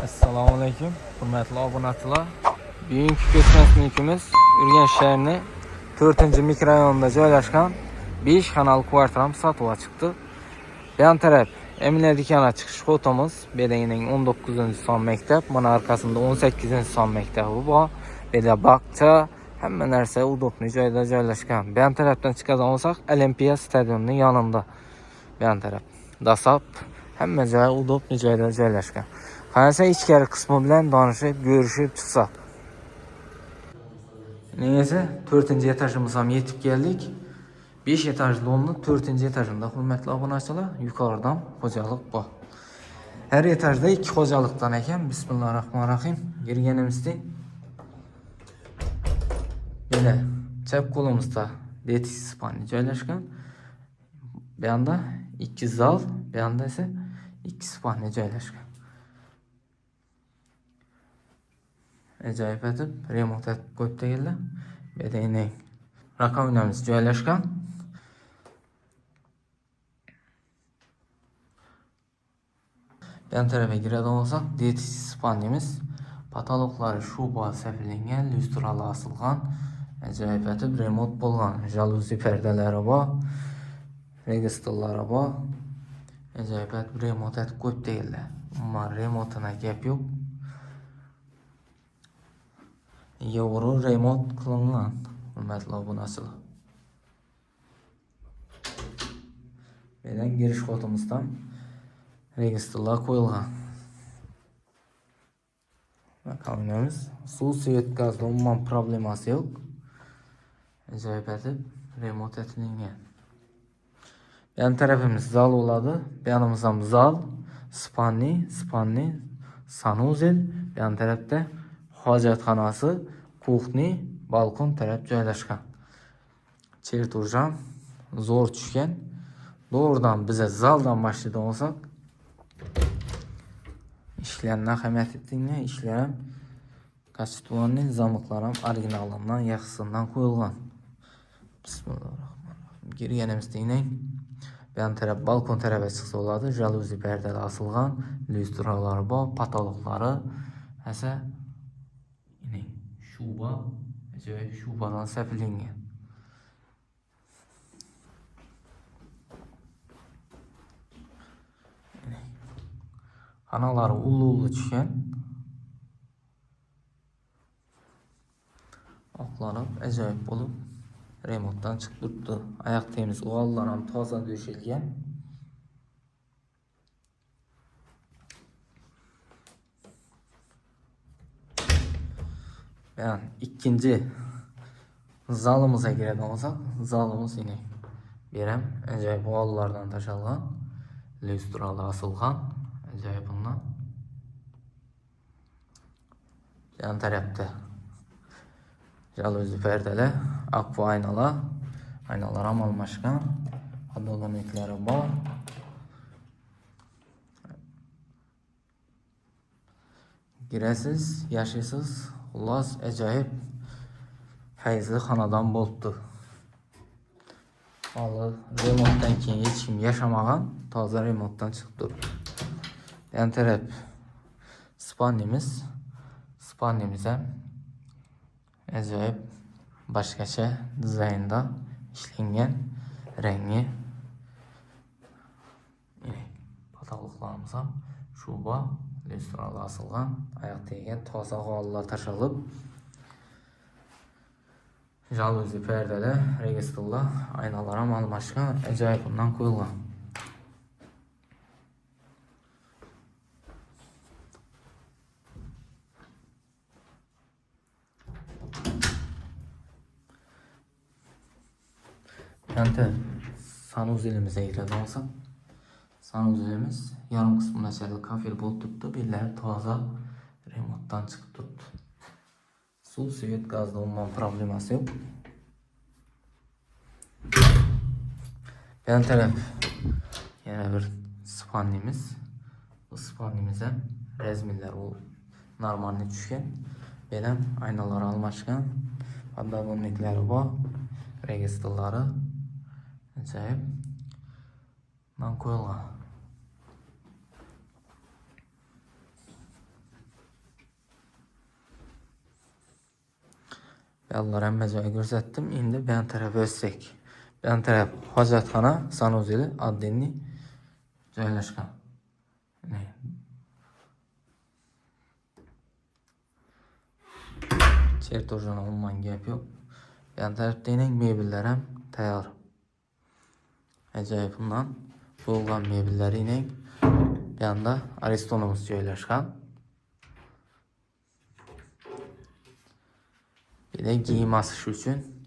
Assalomu alaykum, hurmatli obunachilar. Bugungi ko'rsatuvimiz Urganch shahrining 4-mikrorayonida joylashgan 5 xonali kvartirani sotuvga chiqdi. Yan taraf Emine dikana chiqish xotimiz, bedagining 19-son maktab, mana arkasida 18-son maktabi bor. Beda baqcha, hamma narsa udobli joyda joylashgan. Yan tarafdan chiqadigan bo'lsak, Olimpiya stadionining yonida. Yan taraf dasab, hamma joy udobli joyda joylashgan. Qancha ichkari qismi bilan donishib, görüşüp chiqsak. Neyse 4-etajimizga yetib keldik. 5 etajli oldu, 4-etajında hurmatli obunachilar, yuqoridan xo'jalik bor. Her etajda 2 xo'jalikdan ekan. Bismillahirrahmanirrahim. Girganimizda mana chap qo'limizda detis spani joylashgan. Bu yoqda 2 zal, bu yoqda esa 2 spani joylashgan. Ajoyib etib remont etib qo'yibdi ekanlar. Bu yerda rakovnamiz joylashgan. Yan tarafa giradigan bo'lsak, detis spanimiz, patoloqlari shu bor saflangan, lyustralar asilgan, ajoyib etib remont bo'lgan. Jaluzi perdalari bor, registrlari bor. Ajoyib etib remont etib qo'yibdi ekanlar. Umuman remontdan gap yo'q. Yevro remont qilingan, hurmatli obunachilar. Mendan girish xotimizdan registrlar qo'yilgan. Qavinamiz, suv, svet, gazda umuman problemasi yo'q. Ajoyib etib remont etilgan. Yan tarafimiz zal bo'ladi. Bu yanimiz ham zal, spanni, sanuzel, yan tarafda hojatxonasi, kuxni, balkon taraf joylashgan. Cherturjan zo'r tushgan. Doğrudan bize zaldan başladı olsak, işlerini ahamiyat ettiğinde işlerim kaçtuğunun zamıklarım orijinalından, yaxşısından koyulgan. Bismillahirrahmanirrahim. Girgenimizde yine ben taraf balkon tarafa çıksa oladı. Jaluzi perdeli asılgan, lüstralar bor, patologları esa yine şuba, şubadan sepilingan. Xonalari ulu tushgan. Oqlanib, ajoyib bo'lib remontdan chiqib turibdi. Oyoq temiz, o'g'illar ham toza döşelgan. Yani ikinci zalımıza giradigan olsak, zalımız yine berem ajoyib o'g'illardan tashalgan, lyustralar asilgan. Ajoyib bundan. Yan tarafta jaluzi perdeler, akva aynalar, aynalar ham almashgan, odoloniklari bor. Girasiz, yashaysiz, xullas ajoyib fayzli xonadan bo'libdi. Hali remontdan keyin hech kim yashamagan, toza remontdan chiqib turibdi. Yan taraf spannimiz ham ajoyib boshqacha dizaynda ishlangan, rangi. Patoloqlarimiz ham shu bor, lyustralar asilgan, oyoq tegigan toza g'ollar tashalib, jaluzi perdeler, registrlar, aynalar ham almashgan, ajoyib bundan qo'yilgan. Yanda sanuzelimize giradigan olsak, sanuzelimiz yarım qismida chali kafel bo'lib turibdi, bellar toza remontdan chiqib turibdi. Suv, svet, gazda umuman problemasi yo'q. Yan taraf yana bir spannimiz. Bu spannimiz ham razmerlar normalni tushgan. Belam aynalar almashgan, podbalonniklari bor, registrlari ajoyib man qo'yilgan. Yallar hamma joy ko'rsatdim. Endi bu taraf o'tsak. Bu taraf hojatxona, sanuzeli, addenni joylashgan. Chertojdan umuman gap yo'q. Bu tarafda mebellar ham tayyor. Ajoyib bundan bo'lgan mebellarining bu yanda aristonimiz joylashgan. Bir de giyim asışı üçün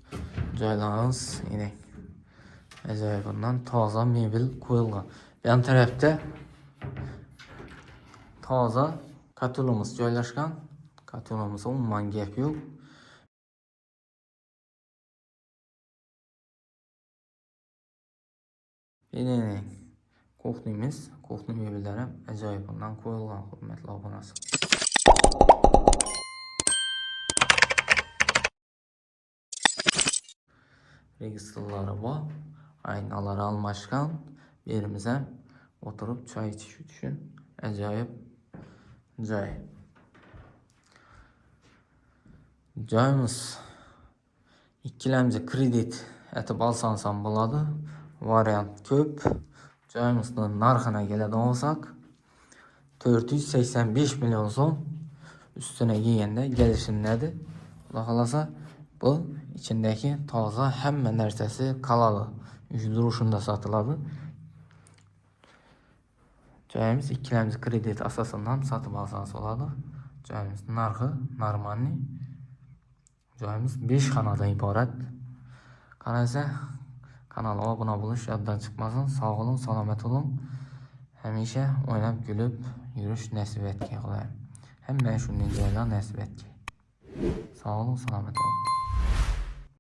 joylarimiz yine ajoyib bundan toza mebel qo'yilgan. Bu yan tarafda toza katulimiz joylashgan. Katulimiz umuman gap yo'q. Yine kuxnimiz, kuxni mebellari ajoyib bundan qo'yilgan, hurmatli obunasi. Registrlari bor, aynalar almashgan. Birimiz ham o'tirib choy ichish uchun ajoyib joy. Joyimiz ikkilamchi kredit aytib olsangiz ham bo'ladi. Variant ko'p. Joyimizning narxina keladigan bo'lsak, 485 million so'm üstüne yeganda kelishiladi. Xudo xolasa bu içindeki toza hamma narsasi qoladi. Yurishunda sotiladi. Joyimiz ikkilamchi kredit asosidan sotib olsangiz bo'ladi. Joyimiz narxi normalniy. Joyimiz 5 xonadan iborat. Qarasa kanalga obuna bo'lish yoddan chiqmasin. Sog' olun, salomat olun. Hamisha o'ynab kulib yurish nasib etgan Xudoyim. Hamma shunday joylar nasib etgan. Sog' olun, salomat olun.